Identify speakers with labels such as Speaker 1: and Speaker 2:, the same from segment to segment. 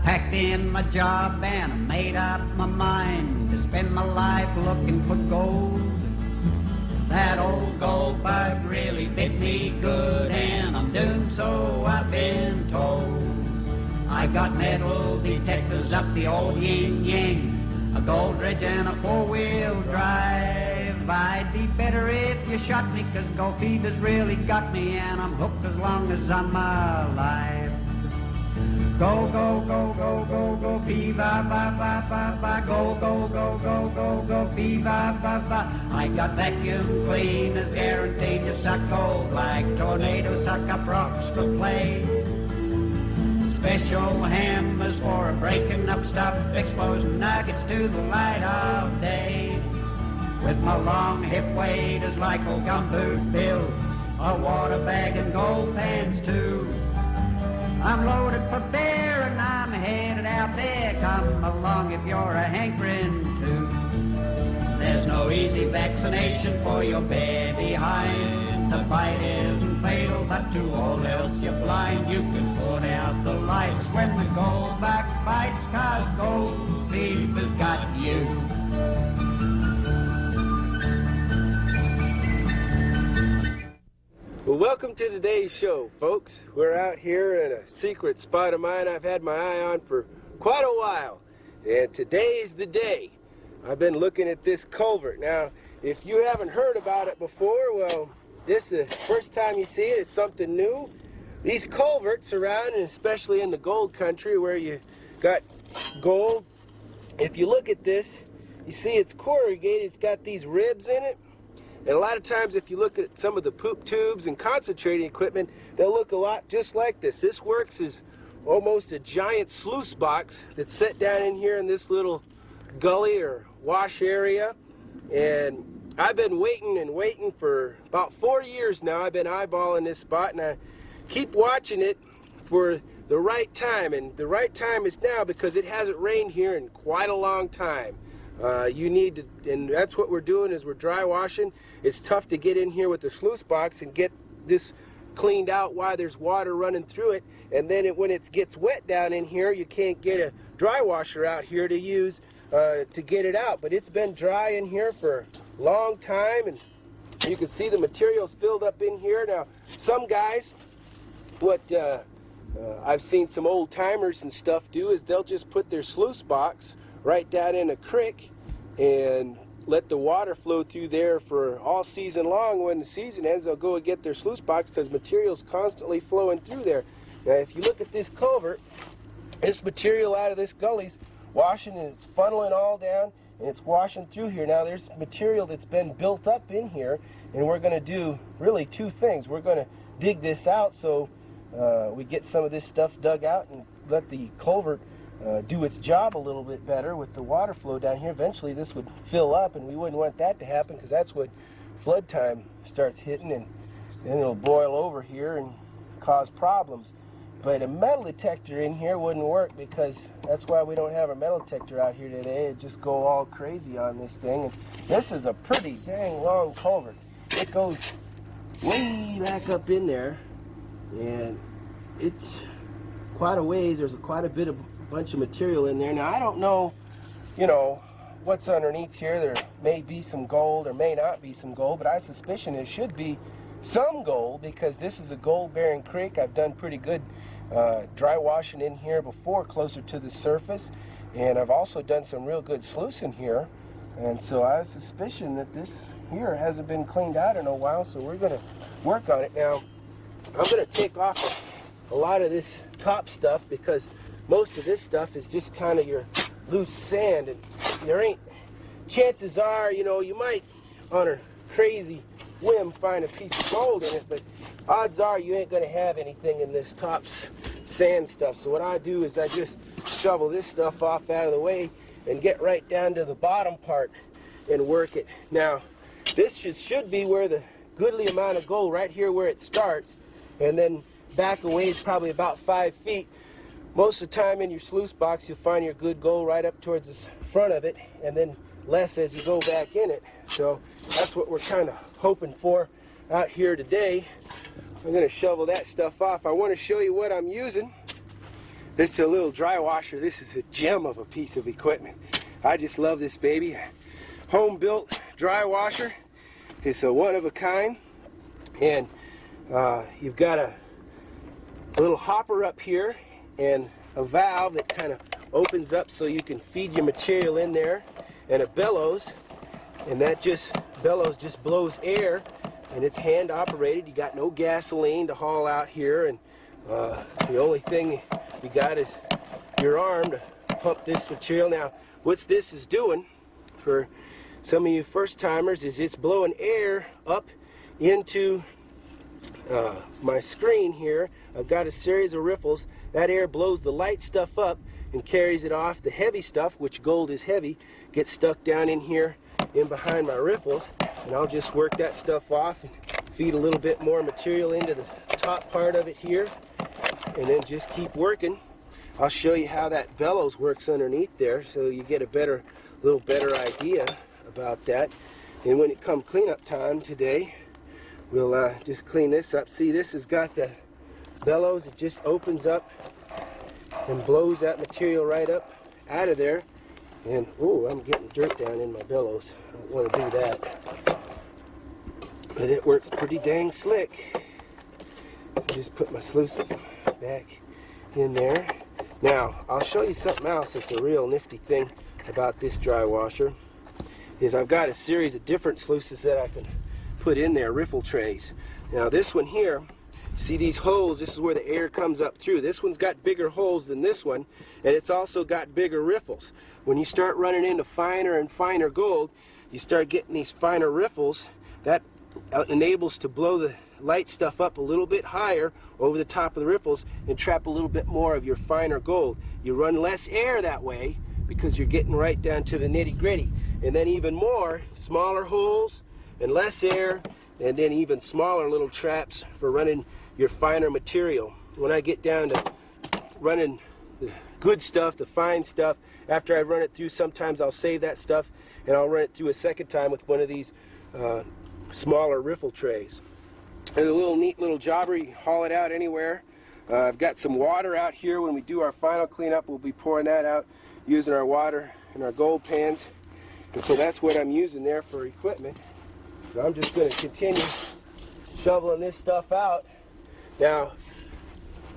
Speaker 1: packed in my job and I made up my mind to spend my life looking for gold. That old gold bug really bit me good, and I'm doomed, so I've been told. I got metal detectors up the old yin-yang, a gold dredge and a four-wheel drive. I'd be better if you shot me, 'cause gold fever's really got me, and I'm hooked as long as I'm alive. Go, go, go, go, go, go, fever, ba, ba, ba, ba, go, go, go, go, go, go, fever, ba, ba. I got vacuum cleaners guaranteed to suck gold like tornadoes suck up rocks for play. Special hammers for breaking up stuff, exposing nuggets to the light of day. With my long hip waders like old gumboot bills, a water bag and gold pans too. I'm loaded for bear and I'm headed out there. Come along if you're a hankering too. There's no easy vaccination for your baby hind. The bite isn't fatal, but to all else you're blind. You can put out the lights when the gold back bites, 'cause gold fever's got you.
Speaker 2: Well, welcome to today's show, folks. We're out here in a secret spot of mine I've had my eye on for quite a while. And today's the day. I've been looking at this culvert. Now, if you haven't heard about it before, well, this is the first time you see it. It's something new. These culverts around, and especially in the gold country where you got gold, if you look at this, you see it's corrugated. It's got these ribs in it. And a lot of times if you look at some of the poop tubes and concentrating equipment, they'll look a lot just like this. This works as almost a giant sluice box that's set down in here in this little gully or wash area. And I've been waiting and waiting for about 4 years now. I've been eyeballing this spot, and I keep watching it for the right time. And the right time is now, because it hasn't rained here in quite a long time. You need to, and that's what we're doing, is we're dry washing. It's tough to get in here with the sluice box and get this cleaned out while there's water running through it. And then when it gets wet down in here, you can't get a dry washer out here to use to get it out. But it's been dry in here for a long time, and you can see the materials filled up in here. Now, some guys, what I've seen some old timers and stuff do, is they'll just put their sluice box right down in a creek and let the water flow through there for all season long. When the season ends, they'll go and get their sluice box, because material's constantly flowing through there. Now, if you look at this culvert, this material out of this gully's washing, and it's funneling all down, and it's washing through here. Now, there's material that's been built up in here, and we're going to do really two things. We're going to dig this out so we get some of this stuff dug out and let the culvert do its job a little bit better with the water flow down here. Eventually this would fill up, and we wouldn't want that to happen, because that's what flood time starts hitting, and then it'll boil over here and cause problems. But a metal detector in here wouldn't work, because that's why we don't have a metal detector out here today. It'd just go all crazy on this thing. And this is a pretty dang long culvert. It goes way back up in there, and it's quite a ways. There's quite a bit of bunch of material in there. Now, I don't know, what's underneath here. There may be some gold, or may not be some gold, but I suspicion it should be some gold, because this is a gold-bearing creek. I've done pretty good dry washing in here before, closer to the surface, and I've also done some real good sluicing here, and so I suspicion that this here hasn't been cleaned out in a while, so we're going to work on it. Now, I'm going to take off a lot of this top stuff, because most of this stuff is just kind of your loose sand, and there ain't, chances are, you might on a crazy whim find a piece of gold in it, but odds are you ain't going to have anything in this top sand stuff. So what I do is I just shovel this stuff off out of the way and get right down to the bottom part and work it. Now, this should be where the goodly amount of gold, right here where it starts, and then back away is probably about 5 feet. Most of the time in your sluice box, you'll find your good gold right up towards the front of it, and then less as you go back in it. So that's what we're kind of hoping for out here today. I'm going to shovel that stuff off. I want to show you what I'm using. This is a little dry washer. This is a gem of a piece of equipment. I just love this baby. Home-built dry washer. It's a one-of-a-kind. And you've got a little hopper up here and a valve that kind of opens up so you can feed your material in there, and a bellows, and that bellows just blows air, and it's hand operated. You got no gasoline to haul out here, and the only thing you got is your arm to pump this material. Now what this is doing for some of you first timers is it's blowing air up into my screen here. I've got a series of riffles. That air blows the light stuff up and carries it off. The heavy stuff, which gold is heavy, gets stuck down in here in behind my riffles, and I'll just work that stuff off and feed a little bit more material into the top part of it here, and then just keep working. I'll show you how that bellows works underneath there so you get a little better idea about that. And when it comes cleanup time today, we'll just clean this up. See, this has got the bellows. It just opens up and blows that material right up out of there. And, oh, I'm getting dirt down in my bellows. I don't want to do that. But it works pretty dang slick. Just put my sluice back in there. Now, I'll show you something else that's a real nifty thing about this dry washer. Is I've got a series of different sluices that I can put in there, riffle trays. Now this one here, see these holes, this is where the air comes up through. This one's got bigger holes than this one, and it's also got bigger riffles. When you start running into finer and finer gold, you start getting these finer riffles. That enables to blow the light stuff up a little bit higher over the top of the riffles and trap a little bit more of your finer gold. You run less air that way because you're getting right down to the nitty-gritty. And then even more, smaller holes and less air, and then even smaller little traps for running your finer material. When I get down to running the good stuff, the fine stuff, after I run it through, sometimes I'll save that stuff and I'll run it through a second time with one of these smaller riffle trays. There's a little neat little jobber. You can haul it out anywhere. I've got some water out here. When we do our final cleanup, we'll be pouring that out using our water in our gold pans. And so that's what I'm using there for equipment. So I'm just going to continue shoveling this stuff out. Now,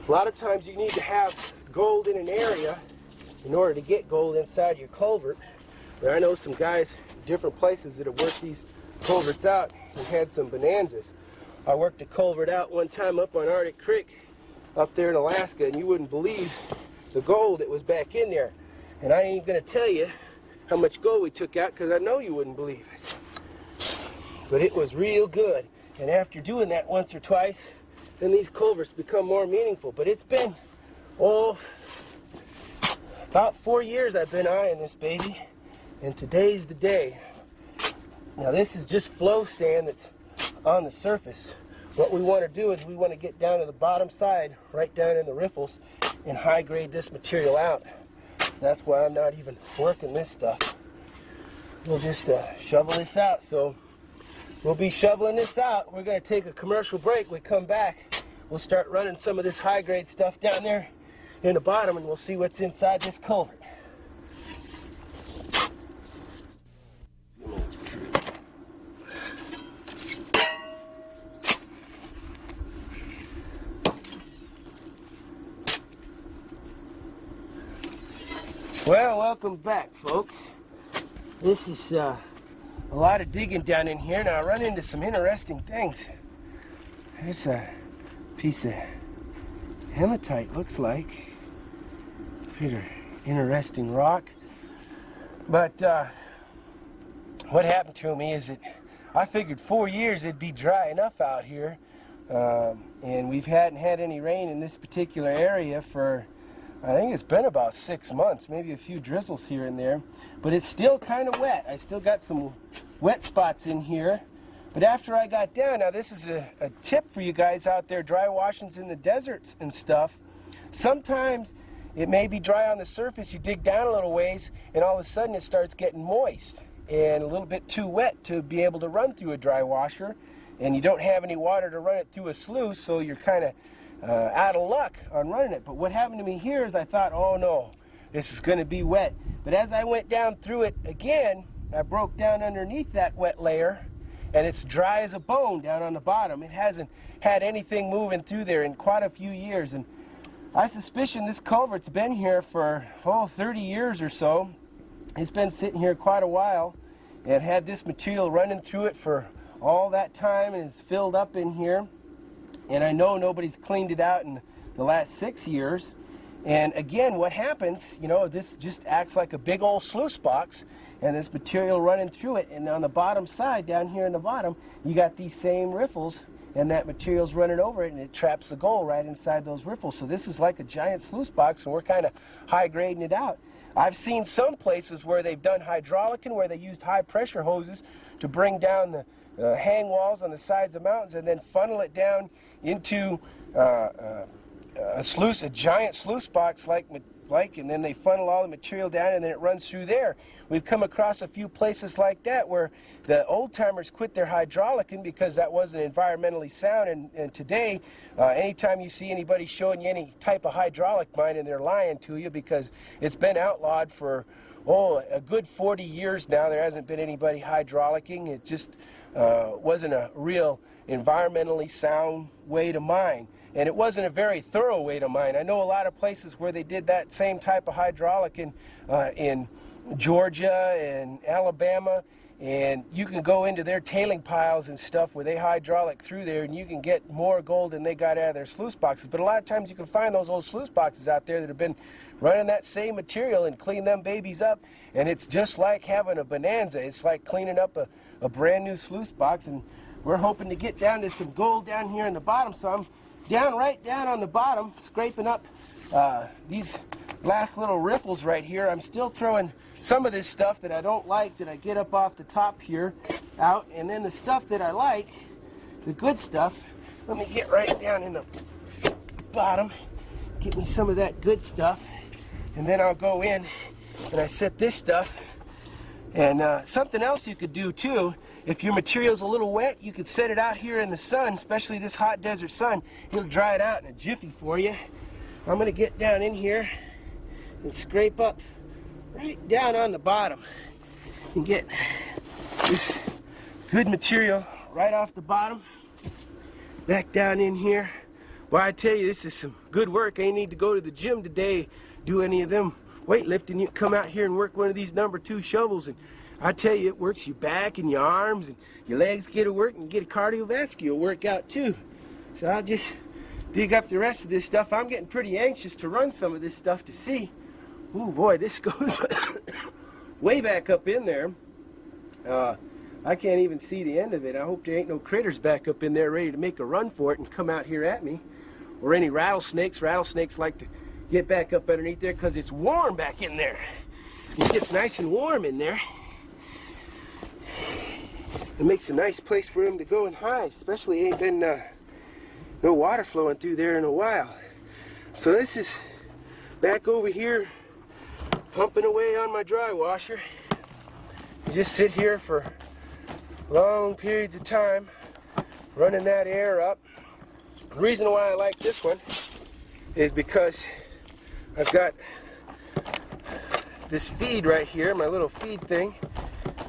Speaker 2: a lot of times you need to have gold in an area in order to get gold inside your culvert. But I know some guys in different places that have worked these culverts out and had some bonanzas. I worked a culvert out one time up on Arctic Creek up there in Alaska, and you wouldn't believe the gold that was back in there. And I ain't going to tell you how much gold we took out because I know you wouldn't believe it. But it was real good. And after doing that once or twice, then these culverts become more meaningful. But it's been, about 4 years I've been eyeing this baby. And today's the day. Now this is just flow sand that's on the surface. What we want to do is we want to get down to the bottom side, right down in the riffles, and high grade this material out. So that's why I'm not even working this stuff. We'll just shovel this out. So we'll be shoveling this out. We're going to take a commercial break. When we come back, we'll start running some of this high grade stuff down there in the bottom, and we'll see what's inside this culvert. Well, welcome back, folks. This is a lot of digging down in here. Now I run into some interesting things. There's a piece of hematite, looks like. Pretty interesting rock. But what happened to me is that I figured 4 years it'd be dry enough out here. And we hadn't had any rain in this particular area for, I think it's been about 6 months, maybe a few drizzles here and there, but it's still kind of wet. I still got some wet spots in here. But after I got down, now this is a tip for you guys out there, dry washings in the deserts and stuff. Sometimes it may be dry on the surface, you dig down a little ways, and all of a sudden it starts getting moist and a little bit too wet to be able to run through a dry washer, and you don't have any water to run it through a sluice, so you're kind of out of luck on running it. But what happened to me here is I thought, oh no, this is going to be wet. But as I went down through it again, I broke down underneath that wet layer, and it's dry as a bone down on the bottom. It hasn't had anything moving through there in quite a few years. And I suspicion this culvert's been here for 30 years or so. It's been sitting here quite a while and had this material running through it for all that time, and it's filled up in here. And I know nobody's cleaned it out in the last 6 years. And again, what happens, you know, this just acts like a big old sluice box, and this material running through it. And on the bottom side, down here in the bottom, you got these same riffles, and that material's running over it, and it traps the gold right inside those riffles. So this is like a giant sluice box, and we're kind of high grading it out. I've seen some places where they've done hydraulicing, where they used high pressure hoses to bring down the hang walls on the sides of mountains and then funnel it down into a giant sluice box and then they funnel all the material down and then it runs through there. We've come across a few places like that where the old timers quit their hydraulicing because that wasn't environmentally sound, and today anytime you see anybody showing you any type of hydraulic mine, and they're lying to you, because it's been outlawed for a good 40 years now. There hasn't been anybody hydraulicing. It just wasn't a real environmentally sound way to mine. And it wasn't a very thorough way to mine. I know a lot of places where they did that same type of hydraulic in Georgia and Alabama, and you can go into their tailing piles and stuff where they hydraulic through there, and you can get more gold than they got out of their sluice boxes. But a lot of times you can find those old sluice boxes out there that have been running that same material and clean them babies up, and it's just like having a bonanza. It's like cleaning up a brand new sluice box, and we're hoping to get down to some gold down here in the bottom. So I'm right down on the bottom, scraping up these last little riffles right here. I'm still throwing some of this stuff that I don't like, that I get up off the top here, out, and then the stuff that I like, the good stuff, let me get right down in the bottom, get me some of that good stuff, and then I'll go in and I set this stuff. And something else you could do too, if your material's a little wet, you could set it out here in the sun, especially this hot desert sun. It'll dry it out in a jiffy for you. I'm going to get down in here and scrape up right down on the bottom and get this good material right off the bottom, back down in here. Well, I tell you, this is some good work. I ain't need to go to the gym today, do any of them weightlifting. You come out here and work one of these #2 shovels, and I tell you, it works your back and your arms, and your legs get to work, and you get a cardiovascular workout too. So I'll just dig up the rest of this stuff. I'm getting pretty anxious to run some of this stuff to see. Oh boy, this goes way back up in there. I can't even see the end of it. I hope there ain't no critters back up in there ready to make a run for it and come out here at me. Or any rattlesnakes. Rattlesnakes like to get back up underneath there because it's warm back in there. It gets nice and warm in there. It makes a nice place for them to go and hide, especially ain't been no water flowing through there in a while. So this is back over here, pumping away on my dry washer. You just sit here for long periods of time, running that air up. The reason why I like this one is because I've got this feed right here, my little feed thing,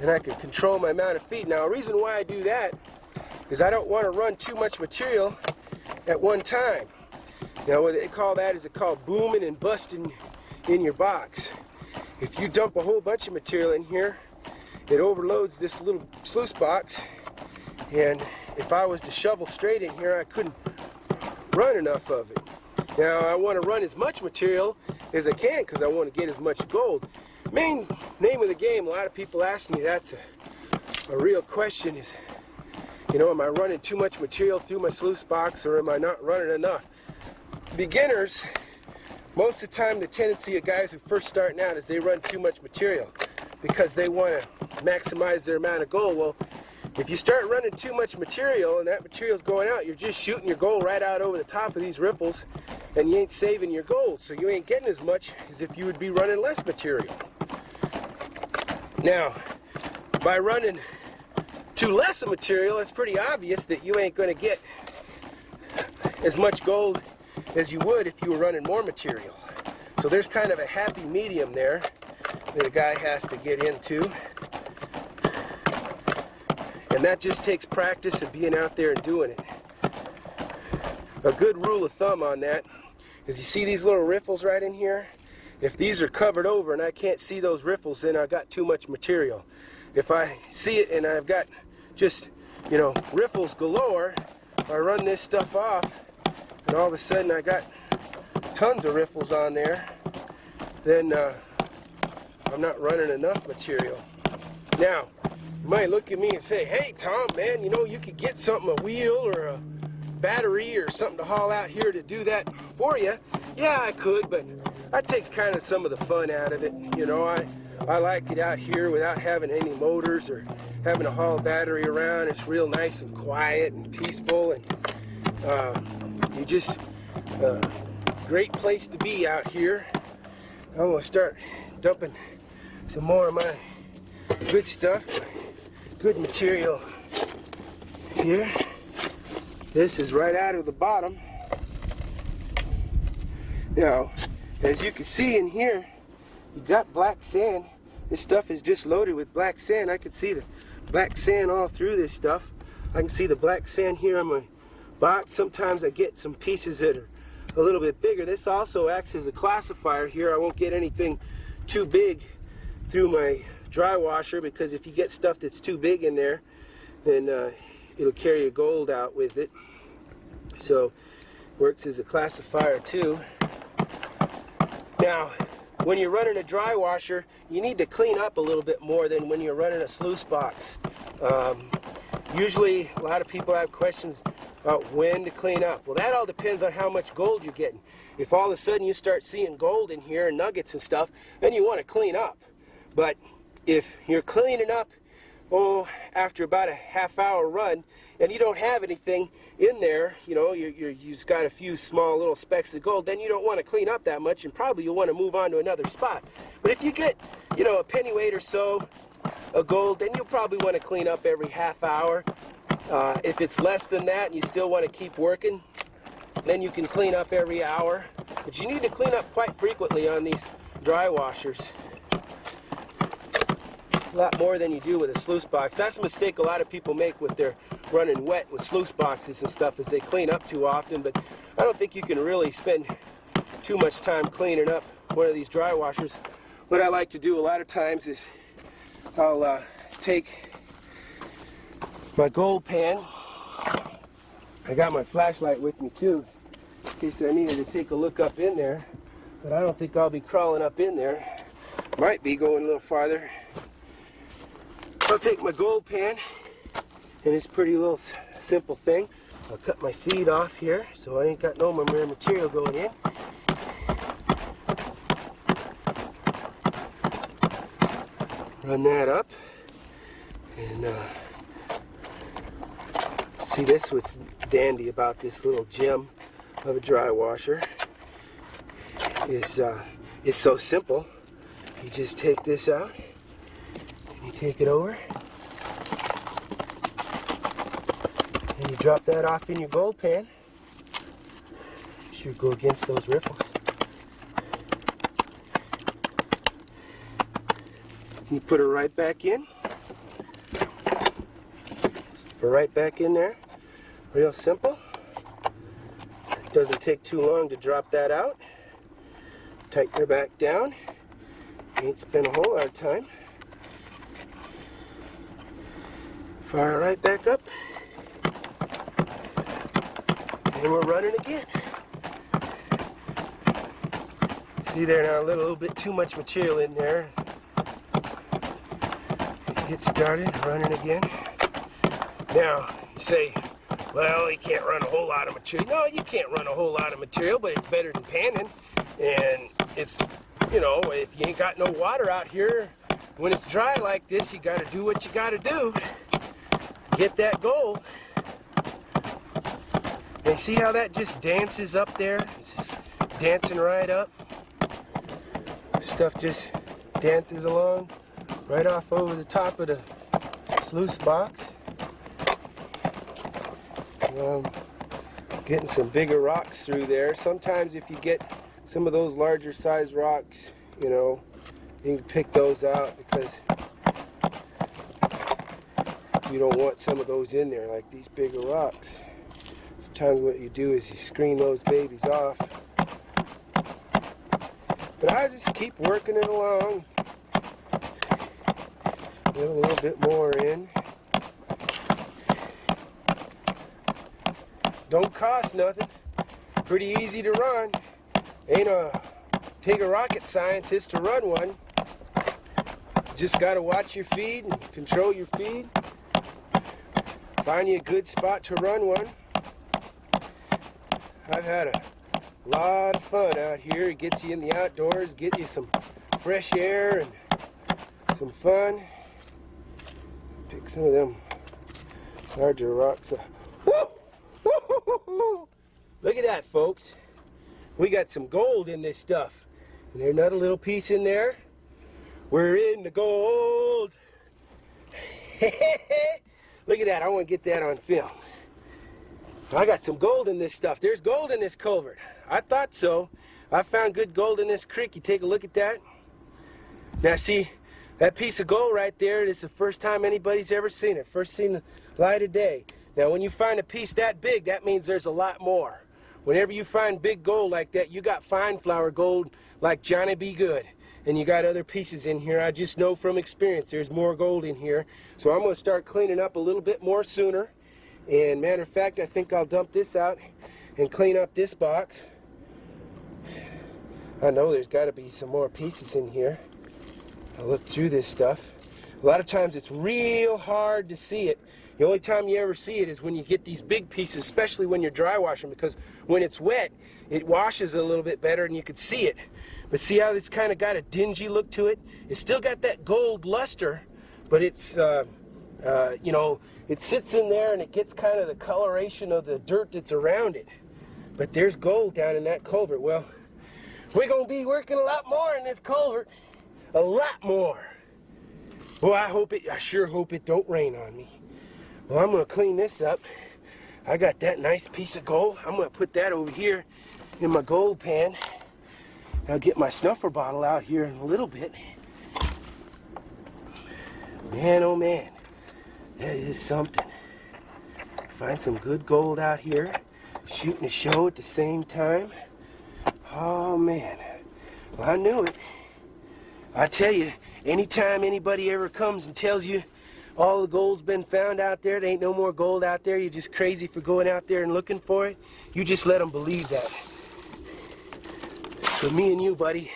Speaker 2: and I can control my amount of feed. Now, the reason why I do that is I don't want to run too much material at one time. Now, what they call that is called booming and busting in your box. If you dump a whole bunch of material in here, it overloads this little sluice box, and if I was to shovel straight in here, I couldn't run enough of it. Now, I want to run as much material as I can because I want to get as much gold. Main name of the game, a lot of people ask me, that's a real question, is, you know, am I running too much material through my sluice box, or am I not running enough? Beginners, most of the time the tendency of guys who first starting out is they run too much material because they want to maximize their amount of gold. Well, if you start running too much material and that material's going out, you're just shooting your gold right out over the top of these riffles, and you ain't saving your gold, so you ain't getting as much as if you would be running less material. Now, by running too less of material, it's pretty obvious that you ain't going to get as much gold as you would if you were running more material. So there's kind of a happy medium there that a guy has to get into. And that just takes practice and being out there and doing it. A good rule of thumb on that is you see these little riffles right in here? If these are covered over and I can't see those riffles, then I've got too much material. If I see it and I've got just, you know, riffles galore, I run this stuff off and all of a sudden I got tons of riffles on there, then I'm not running enough material. Now, you might look at me and say, hey Tom, man, you know, you could get something, a wheel or a battery or something to haul out here to do that for you. Yeah, I could, but that takes kind of some of the fun out of it. You know, I like it out here without having any motors or having to haul a battery around. It's real nice and quiet and peaceful, and you just great place to be out here. I'm gonna start dumping some more of my good stuff, good material here. This is right out of the bottom. Now, as you can see in here, you got black sand. This stuff is just loaded with black sand. I can see the black sand all through this stuff. I can see the black sand here on my box. Sometimes I get some pieces that are a little bit bigger. This also acts as a classifier here. I won't get anything too big through my dry washer, because if you get stuff that's too big in there, then it'll carry your gold out with it. So works as a classifier too. Now, when you're running a dry washer, you need to clean up a little bit more than when you're running a sluice box. Usually, a lot of people have questions about when to clean up. Well, that all depends on how much gold you're getting. If all of a sudden you start seeing gold in here and nuggets and stuff, then you want to clean up. But if you're cleaning up, after about a half-hour run, and you don't have anything in there, you know, you've got a few small little specks of gold, then you don't want to clean up that much, and probably you'll want to move on to another spot. But if you get, you know, a pennyweight or so of gold, then you'll probably want to clean up every half hour. If it's less than that and you still want to keep working, then you can clean up every hour. But you need to clean up quite frequently on these dry washers. A lot more than you do with a sluice box. That's a mistake a lot of people make with their running wet with sluice boxes and stuff, is they clean up too often. But I don't think you can really spend too much time cleaning up one of these dry washers. What I like to do a lot of times is I'll take my gold pan. I got my flashlight with me too, in case I needed to take a look up in there. But I don't think I'll be crawling up in there. Might be going a little farther. I'll take my gold pan, and this pretty little simple thing. I'll cut my feed off here so I ain't got no more material going in. Run that up, and see, this what's dandy about this little gem of a dry washer is it's so simple. You just take this out. You take it over, and you drop that off in your gold pan. Should go against those riffles. You put it right back in. Put it right back in there. Real simple. Doesn't take too long to drop that out. Tighten her back down. Ain't spend a whole lot of time. Fire right back up, and we're running again. See there now, a little bit too much material in there. Get started, running again. Now, you say, well, you can't run a whole lot of material. No, you can't run a whole lot of material, but it's better than panning. And it's, you know, if you ain't got no water out here, when it's dry like this, you gotta do what you gotta do. Get that gold. And see how that just dances up there? It's just dancing right up. Stuff just dances along right off over the top of the sluice box. getting some bigger rocks through there. Sometimes if you get some of those larger size rocks, you know, you can pick those out because you don't want some of those in there, like these bigger rocks. Sometimes what you do is you screen those babies off. But I just keep working it along. Get a little bit more in. Don't cost nothing. Pretty easy to run. Take a rocket scientist to run one. Just gotta watch your feed and control your feed. Find you a good spot to run one. I've had a lot of fun out here. It gets you in the outdoors, get you some fresh air and some fun. Pick some of them larger rocks up. Woo! Look at that, folks. We got some gold in this stuff. And there's another little piece in there. We're in the gold. Look at that. I want to get that on film. I got some gold in this stuff. There's gold in this culvert. I thought so. I found good gold in this creek. You take a look at that. Now see, that piece of gold right there is the first time anybody's ever seen it. First seen the light of day. Now when you find a piece that big, that means there's a lot more. Whenever you find big gold like that, you got fine flower gold like Johnny B. Good. And you got other pieces in here. I just know from experience there's more gold in here. So I'm going to start cleaning up a little bit more sooner. And matter of fact, I think I'll dump this out and clean up this box. I know there's got to be some more pieces in here. I'll look through this stuff. A lot of times it's real hard to see it. The only time you ever see it is when you get these big pieces, especially when you're dry washing, because when it's wet, it washes a little bit better and you can see it. But see how it's kind of got a dingy look to it? It's still got that gold luster, but it's, you know, it sits in there and it gets kind of the coloration of the dirt that's around it. But there's gold down in that culvert. Well, we're going to be working a lot more in this culvert. A lot more. Well, I sure hope it don't rain on me. Well, I'm going to clean this up. I got that nice piece of gold. I'm going to put that over here in my gold pan. I'll get my snuffer bottle out here in a little bit. Man, oh man, that is something. Find some good gold out here, shooting a show at the same time. Oh man, well, I knew it. I tell you, anytime anybody ever comes and tells you all the gold's been found out there, there ain't no more gold out there, you're just crazy for going out there and looking for it, you just let them believe that. So me and you, buddy,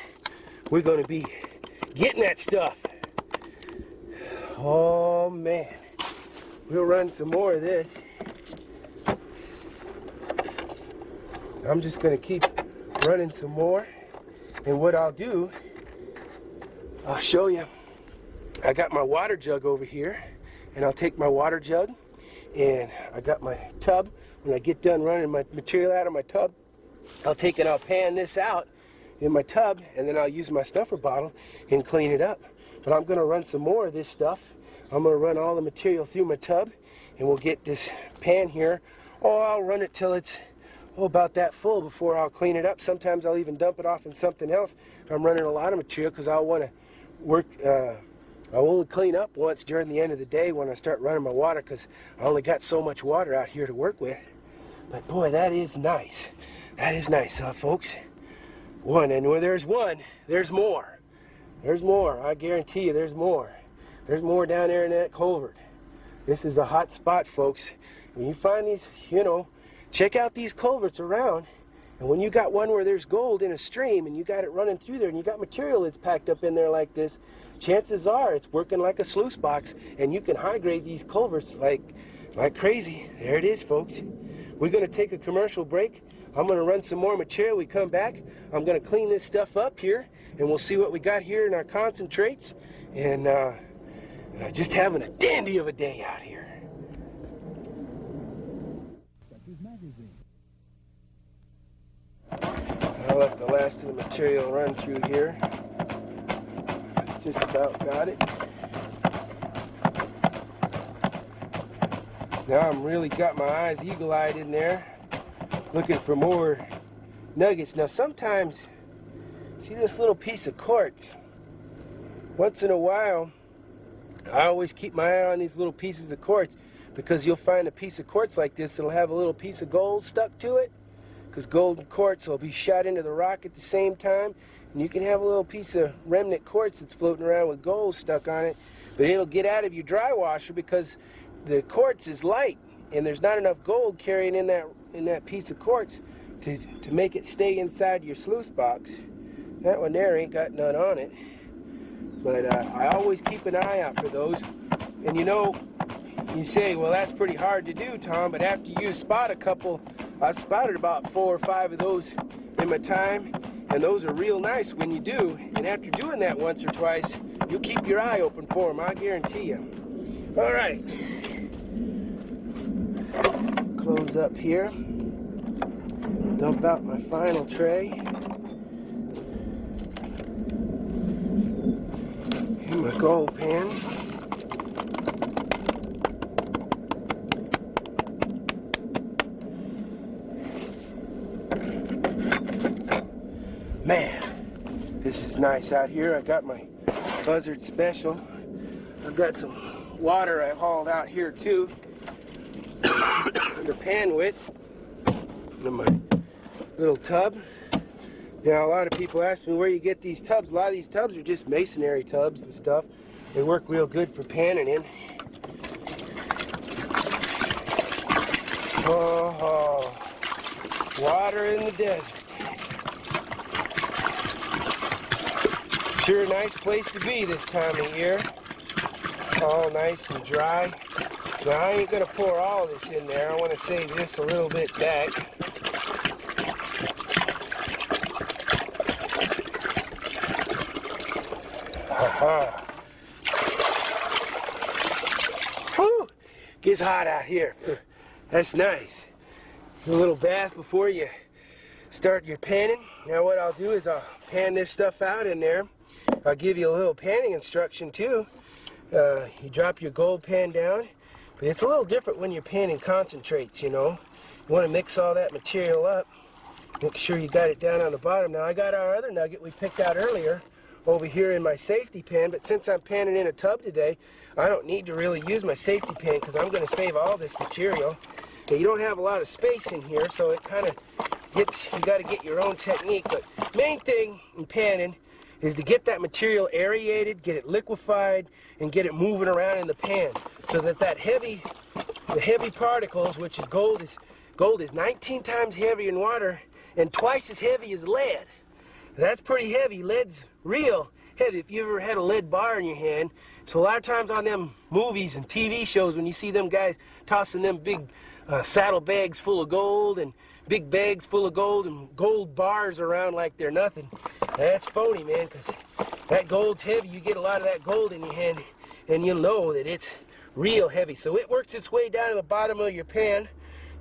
Speaker 2: we're going to be getting that stuff. Oh man, we'll run some more of this. I'm just going to keep running some more, and what I'll do, I'll show you. I got my water jug over here, and I'll take my water jug, and I got my tub. When I get done running my material out of my tub, I'll take and I'll pan this out in my tub, and then I'll use my stuffer bottle and clean it up. But I'm going to run some more of this stuff. I'm going to run all the material through my tub, and we'll get this pan here. Oh, I'll run it till it's about that full before I'll clean it up. Sometimes I'll even dump it off in something else. I'm running a lot of material because I'll want to work. I only clean up once during the end of the day when I start running my water, because I only got so much water out here to work with. But boy, that is nice. That is nice, folks. One, and where there's one, there's more. There's more. I guarantee you there's more. There's more down there in that culvert. This is a hot spot, folks. When you find these, you know, check out these culverts around. And when you got one where there's gold in a stream and you got it running through there and you got material that's packed up in there like this, chances are it's working like a sluice box, and you can high grade these culverts like crazy. There it is, folks. We're going to take a commercial break. I'm going to run some more material. We come back, I'm going to clean this stuff up here, and we'll see what we got here in our concentrates. And just having a dandy of a day out here. I'll let the last of the material run through here. Just about got it. Now I'm really got my eyes eagle-eyed in there. looking for more nuggets. Now sometimes, see this little piece of quartz? Once in a while, I always keep my eye on these little pieces of quartz, because you'll find a piece of quartz like this that'll have a little piece of gold stuck to it, because gold and quartz will be shot into the rock at the same time, and you can have a little piece of remnant quartz that's floating around with gold stuck on it, but it'll get out of your dry washer because the quartz is light and there's not enough gold carrying in that piece of quartz to make it stay inside your sluice box. That one there ain't got none on it. But I always keep an eye out for those. And you know, you say, well, that's pretty hard to do, Tom, but after you spot a couple, I've spotted about 4 or 5 of those in my time, and those are real nice when you do. And after doing that once or twice, you'll keep your eye open for them, I guarantee you. All right. Close up here. Dump out my final tray. My gold pan. Man, this is nice out here. I got my buzzard special. I've got some water I hauled out here too. The pan width in my little tub. Now, a lot of people ask me where you get these tubs. A lot of these tubs are just masonry tubs and stuff. They work real good for panning in. Oh, water in the desert. Sure a nice place to be this time of year. All nice and dry. Now, I ain't gonna pour all this in there. I want to save this a little bit back. Whew! Gets hot out here. That's nice. A little bath before you start your panning. Now what I'll do is I'll pan this stuff out in there. I'll give you a little panning instruction too. You drop your gold pan down, but it's a little different when you're panning concentrates, you know. You want to mix all that material up. Make sure you got it down on the bottom. Now I got our other nugget we picked out earlier over here in my safety pan, but since I'm panning in a tub today, I don't need to really use my safety pan because I'm going to save all this material. Now, you don't have a lot of space in here, so it kind of gets, you got to get your own technique, but main thing in panning is to get that material aerated, get it liquefied, and get it moving around in the pan so that the heavy particles, which is gold is 19 times heavier than water and twice as heavy as lead. That's pretty heavy. Lead's real heavy. If you ever had a lead bar in your hand, so a lot of times on them movies and TV shows, when you see them guys tossing them big saddle bags full of gold and big bags full of gold and gold bars around like they're nothing, that's phony, man, because that gold's heavy. You get a lot of that gold in your hand, and you'll know that it's real heavy. So it works its way down to the bottom of your pan,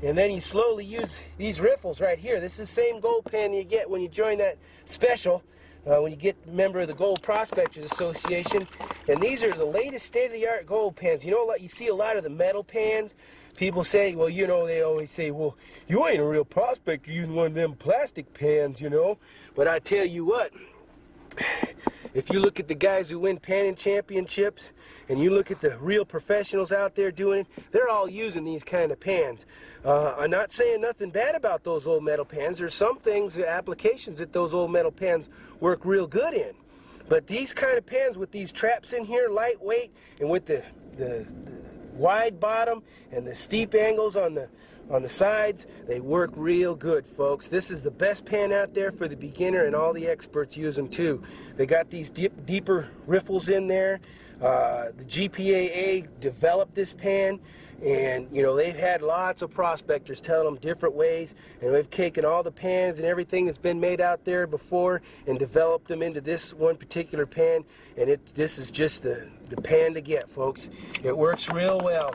Speaker 2: and then you slowly use these riffles right here. This is the same gold pan you get when you join that special, when you get a member of the Gold Prospectors Association. And these are the latest state-of-the-art gold pans. You know, you see a lot of the metal pans. People say, well, you know, they always say, well, you ain't a real prospector using one of them plastic pans, you know. But I tell you what, if you look at the guys who win panning championships, and you look at the real professionals out there doing it, they're all using these kind of pans. I'm not saying nothing bad about those old metal pans. There's some things, applications that those old metal pans work real good in. But these kind of pans with these traps in here, lightweight, and with the wide bottom and the steep angles on the sides, they work real good, folks. This is the best pan out there for the beginner, and all the experts use them too. They got these deeper riffles in there. The GPAA developed this pan, and you know, they've had lots of prospectors telling them different ways, and they've taken all the pans and everything that's been made out there before and developed them into this one particular pan, and this is just the pan to get, folks. It works real well.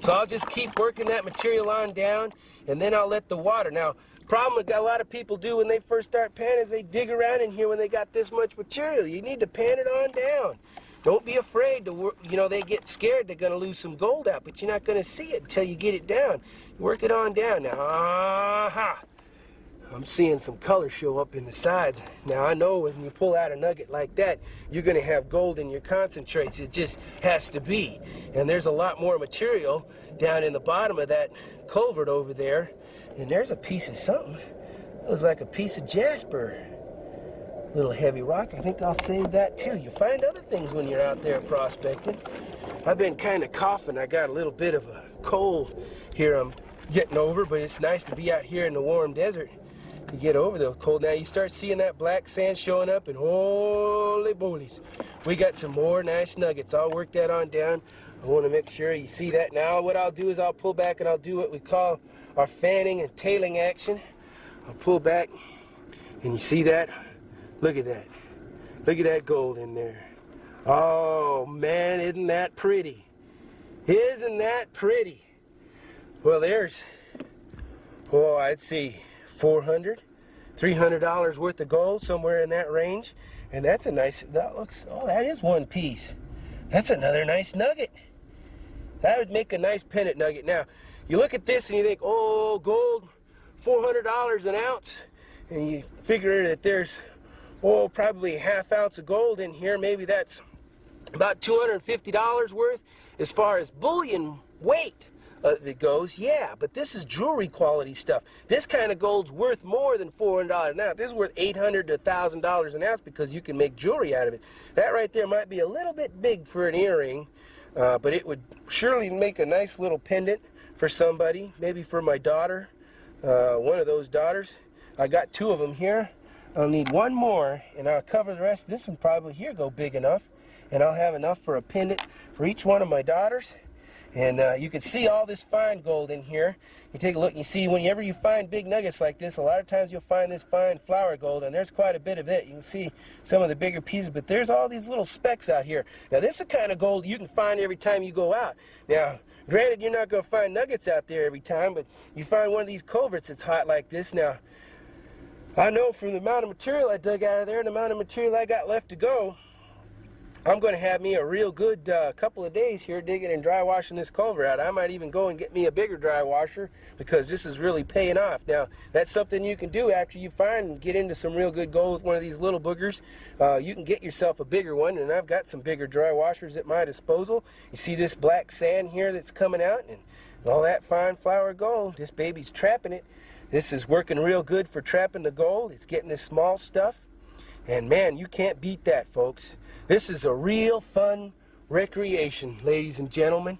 Speaker 2: So I'll just keep working that material on down, and then I'll let the water. Now, problem that a lot of people do when they first start panning is they dig around in here when they got this much material. You need to pan it on down. don't be afraid to work. You know, they get scared they're going to lose some gold out, but you're not going to see it until you get it down. Work it on down. Now, aha! I'm seeing some color show up in the sides. Now, I know when you pull out a nugget like that, you're going to have gold in your concentrates. It just has to be. And there's a lot more material down in the bottom of that culvert over there. And there's a piece of something. Looks like a piece of jasper. Little heavy rock. I think I'll save that too. You find other things when you're out there prospecting. I've been kind of coughing. I got a little bit of a cold here I'm getting over, but it's nice to be out here in the warm desert. You get over the cold. Now you start seeing that black sand showing up, and holy bolies, we got some more nice nuggets. I'll work that on down. I want to make sure you see that. Now what I'll do is I'll pull back and I'll do what we call our fanning and tailing action. I'll pull back, and you see that? Look at that. Look at that gold in there. Oh man, isn't that pretty? Isn't that pretty? Well, there's, oh, I'd see $400, $300 worth of gold, somewhere in that range. And that's a nice, that looks, oh, that is one piece. That's another nice nugget. That would make a nice pendant nugget. Now, you look at this and you think, oh, gold, $400 an ounce. And you figure that there's, oh, probably a ½ ounce of gold in here. Maybe that's about $250 worth. As far as bullion weight it goes, yeah, but this is jewelry quality stuff. This kind of gold's worth more than $400 an ounce. This is worth $800 to $1,000 an ounce because you can make jewelry out of it. That right there might be a little bit big for an earring, but it would surely make a nice little pendant for somebody, maybe for my daughter, one of those daughters. I got 2 of them here. I'll need 1 more, and I'll cover the rest. This one probably here go big enough, and I'll have enough for a pendant for each one of my daughters. And you can see all this fine gold in here. You take a look and you see whenever you find big nuggets like this, a lot of times you'll find this fine flour gold, and there's quite a bit of it. You can see some of the bigger pieces, but there's all these little specks out here. Now this is the kind of gold you can find every time you go out. Now, granted, you're not going to find nuggets out there every time, but you find one of these culverts that's hot like this. Now, I know from the amount of material I dug out of there and the amount of material I got left to go, I'm going to have me a real good couple of days here digging and dry washing this culvert out. I might even go and get me a bigger dry washer because this is really paying off. Now, that's something you can do after you find and get into some real good gold with one of these little boogers. You can get yourself a bigger one, and I've got some bigger dry washers at my disposal. You see this black sand here that's coming out and all that fine flour gold. This baby's trapping it. This is working real good for trapping the gold. It's getting this small stuff. And man, you can't beat that, folks. This is a real fun recreation, ladies and gentlemen.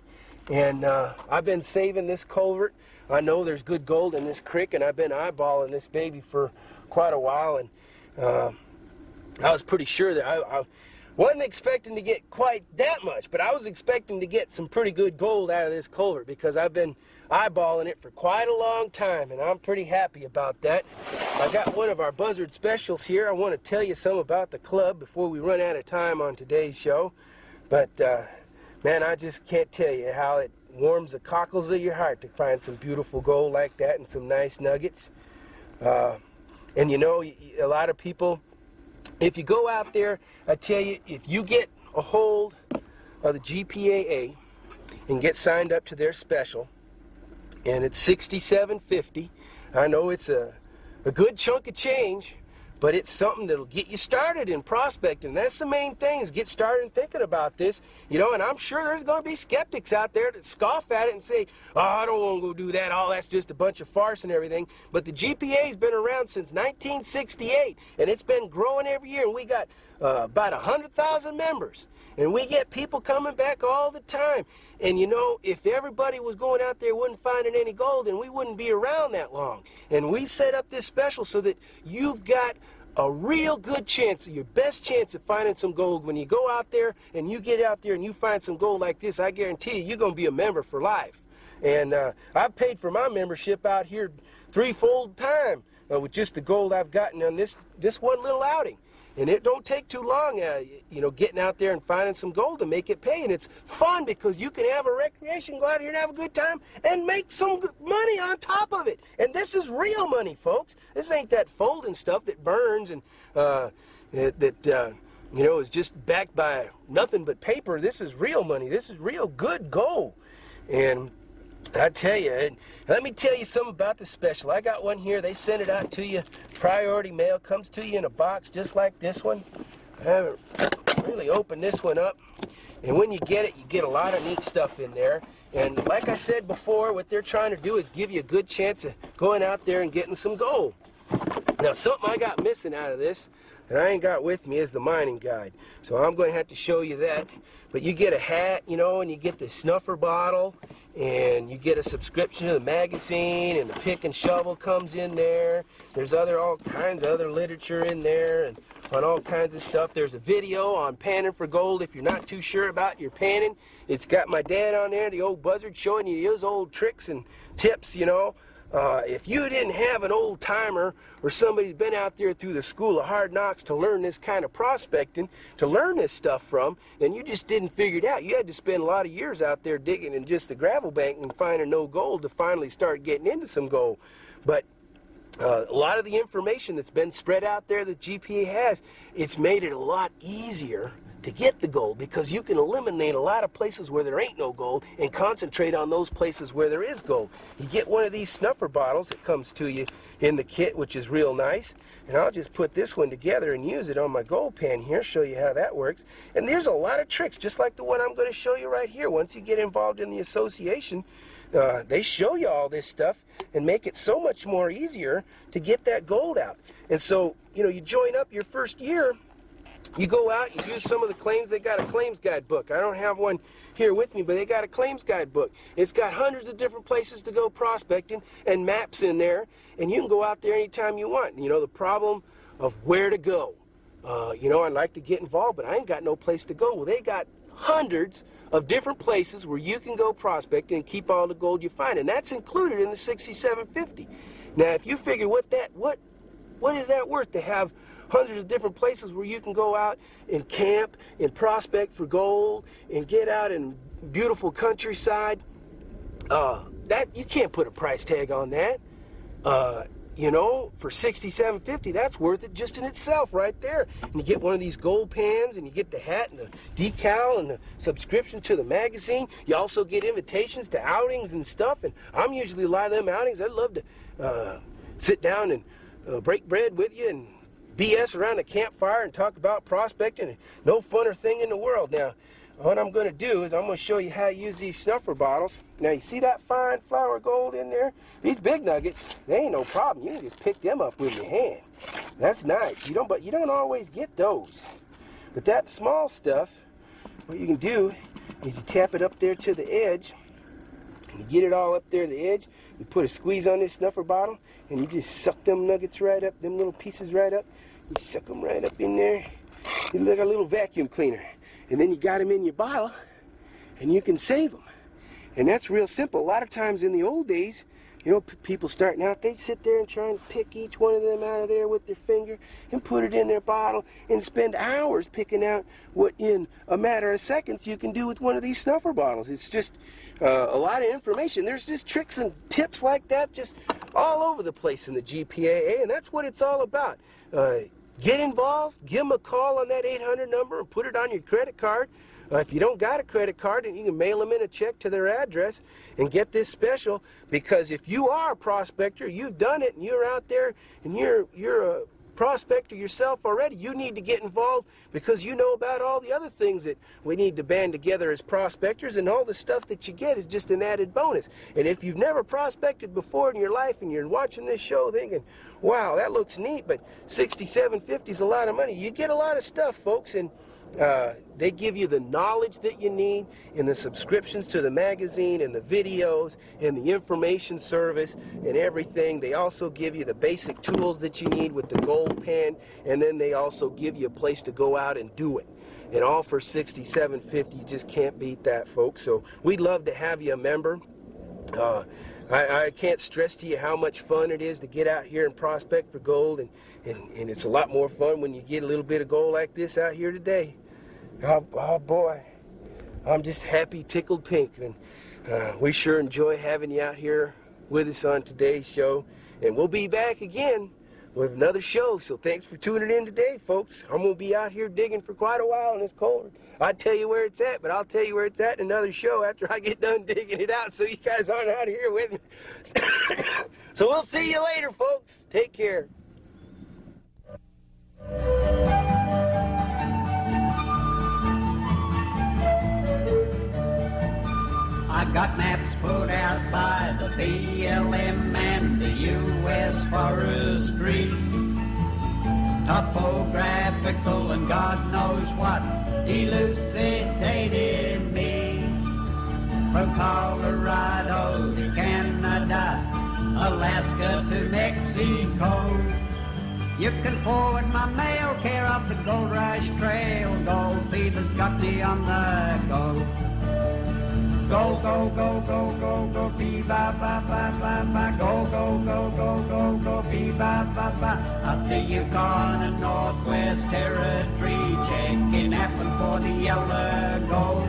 Speaker 2: And I've been saving this culvert. I know there's good gold in this creek, and I've been eyeballing this baby for quite a while. And I was pretty sure that I wasn't expecting to get quite that much, but I was expecting to get some pretty good gold out of this culvert because I've been eyeballing it for quite a long time, and I'm pretty happy about that. I got one of our Buzzard specials here. I want to tell you some about the club before we run out of time on today's show. But, man, I just can't tell you how it warms the cockles of your heart to find some beautiful gold like that and some nice nuggets. And, you know, a lot of people, if you go out there, I tell you, if you get a hold of the GPAA and get signed up to their special, and it's $67.50. I know it's a good chunk of change, but it's something that'll get you started in prospecting. That's the main thing, is get started thinking about this. You know, and I'm sure there's going to be skeptics out there that scoff at it and say, oh, I don't want to go do that. Oh, that's just a bunch of farce and everything. But the GPA's been around since 1968, and it's been growing every year, and we got about 100,000 members. And we get people coming back all the time. And you know, if everybody was going out there wouldn't finding any gold, then we wouldn't be around that long. And we set up this special so that you've got a real good chance, your best chance of finding some gold. When you go out there and you get out there and you find some gold like this, I guarantee you're going to be a member for life. And I've paid for my membership out here 3-fold time with just the gold I've gotten on this one little outing. And it don't take too long, you know, getting out there and finding some gold to make it pay. And it's fun because you can have a recreation, go out here and have a good time and make some money on top of it. And this is real money, folks. This ain't that folding stuff that burns and that you know, is just backed by nothing but paper. This is real money. This is real good gold. And I tell you, and let me tell you something about the special. I got one here. They send it out to you. Priority mail comes to you in a box just like this one. I haven't really opened this one up. And when you get it, you get a lot of neat stuff in there. And like I said before, what they're trying to do is give you a good chance of going out there and getting some gold. Now, something I got missing out of this that I ain't got with me is the mining guide. So I'm going to have to show you that. But you get a hat, you know, and you get the snuffer bottle, and you get a subscription to the magazine, and the pick and shovel comes in there. There's all kinds of other literature in there, and on all kinds of stuff. There's a video on panning for gold if you're not too sure about your panning. It's got my dad on there, the old buzzard, showing you his old tricks and tips, you know. If you didn't have an old timer or somebody who's been out there through the school of hard knocks to learn this kind of prospecting, to learn this stuff from, then you just didn't figure it out. You had to spend a lot of years out there digging in just the gravel bank and finding no gold to finally start getting into some gold. But a lot of the information that's been spread out there that GPA has, it's made it a lot easier to get the gold, because you can eliminate a lot of places where there ain't no gold and concentrate on those places where there is gold. You get one of these snuffer bottles that comes to you in the kit, which is real nice, and I'll just put this one together and use it on my gold pan here, show you how that works. And there's a lot of tricks, just like the one I'm going to show you right here. Once you get involved in the association, they show you all this stuff and make it so much more easier to get that gold out. And so, you know, you join up your first year, you go out, you use some of the claims. They got a claims guide book. I don't have one here with me, but they got a claims guide book. It's got hundreds of different places to go prospecting and maps in there, and you can go out there anytime you want. You know, the problem of where to go. You know, I'd like to get involved, but I ain't got no place to go. Well, they got hundreds of different places where you can go prospecting and keep all the gold you find, and that's included in the 6750. Now, if you figure what is that worth to have hundreds of different places where you can go out and camp and prospect for gold and get out in beautiful countryside, that you can't put a price tag on that. You know, for $67.50, that's worth it just in itself right there. And you get one of these gold pans, and you get the hat and the decal and the subscription to the magazine. You also get invitations to outings and stuff, and I'm usually a lot of them outings. I'd love to sit down and break bread with you and BS around a campfire and talk about prospecting. No funner thing in the world. Now, what I'm going to do is I'm going to show you how to use these snuffer bottles. Now, you see that fine flour gold in there? These big nuggets, they ain't no problem. You can just pick them up with your hand. That's nice. But you don't always get those. But that small stuff, what you can do is you tap it up there to the edge. You get it all up there to the edge. You put a squeeze on this snuffer bottle, and you just suck them nuggets right up, them little pieces right up. You suck them right up in there. You look like a little vacuum cleaner. And then you got them in your bottle, and you can save them. And that's real simple. A lot of times in the old days, you know, people starting out, they'd sit there and try and pick each one of them out of there with their finger and put it in their bottle and spend hours picking out what in a matter of seconds you can do with one of these snuffer bottles. It's just a lot of information. There's just tricks and tips like that just all over the place in the GPAA, and that's what it's all about. Get involved, give them a call on that 800 number and put it on your credit card. If you don't got a credit card, then you can mail them in a check to their address and get this special, because if you are a prospector, you've done it, and you're out there and you're a prospector yourself already, you need to get involved, because you know about all the other things that we need to band together as prospectors, and all the stuff that you get is just an added bonus. And if you've never prospected before in your life and you're watching this show thinking, wow, that looks neat, but $67.50 is a lot of money, you get a lot of stuff, folks. And they give you the knowledge that you need in the subscriptions to the magazine and the videos and the information service and everything. They also give you the basic tools that you need with the gold pan, and then they also give you a place to go out and do it. And all for $67.50. You just can't beat that, folks. So we'd love to have you a member. I can't stress to you how much fun it is to get out here and prospect for gold, and it's a lot more fun when you get a little bit of gold like this out here today. Oh boy, I'm just happy, tickled pink, and we sure enjoy having you out here with us on today's show. And we'll be back again with another show. So thanks for tuning in today, folks. I'm going to be out here digging for quite a while in this culvert. I'd tell you where it's at, but I'll tell you where it's at in another show after I get done digging it out so you guys aren't out here with me. So we'll see you later, folks. Take care.
Speaker 1: I got maps put out by the BLM and the U.S. Forestry, topographical and God knows what, elucidated me. From Colorado to Canada, Alaska to Mexico, you can forward my mail care up the Gold Rush Trail. Gold fever's got me on the go. Go, go, go, go, go, go, bee-ba-ba-ba-ba-ba. Go, go, go, go, go, go, bee-ba-ba-ba. Up the Yukon and Northwest Territory, checking Appin for the yellow gold.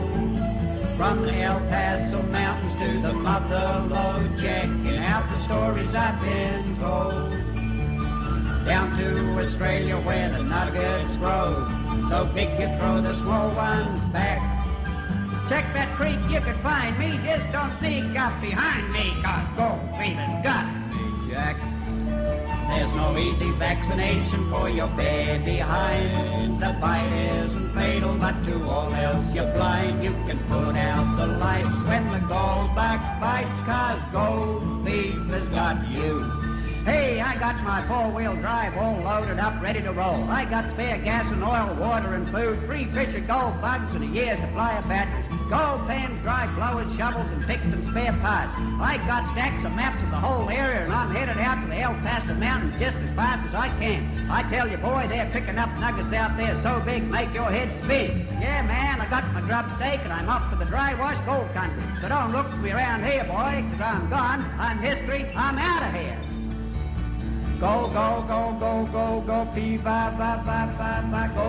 Speaker 1: From the El Paso Mountains to the Mother Lode, checking out the stories I've been told. Down to Australia where the nuggets grow, so big you throw the small ones back. Check that creek, you can find me, just don't sneak up behind me, 'cause gold fever's got me, Jack. There's no easy vaccination for your bed behind. The bite isn't fatal, but to all else you're blind. You can put out the lights when the gold bug bites, 'cause gold fever's got you. Hey, I got my four-wheel drive all loaded up, ready to roll. I got spare gas and oil, water and food, 3 fish of gold bugs and a year's supply of batteries. Gold pens, dry blowers, shovels, and picks and spare parts. I got stacks of maps of the whole area, and I'm headed out to the El Paso Mountains just as fast as I can. I tell you, boy, they're picking up nuggets out there so big, make your head spin. Yeah, man, I got my grub stake, and I'm off to the dry wash gold country. So don't look for me around here, boy, 'cause I'm gone, I'm history, I'm out of here. Go, go, go, go, go, go, bee-ba-ba-ba-ba-ba, go,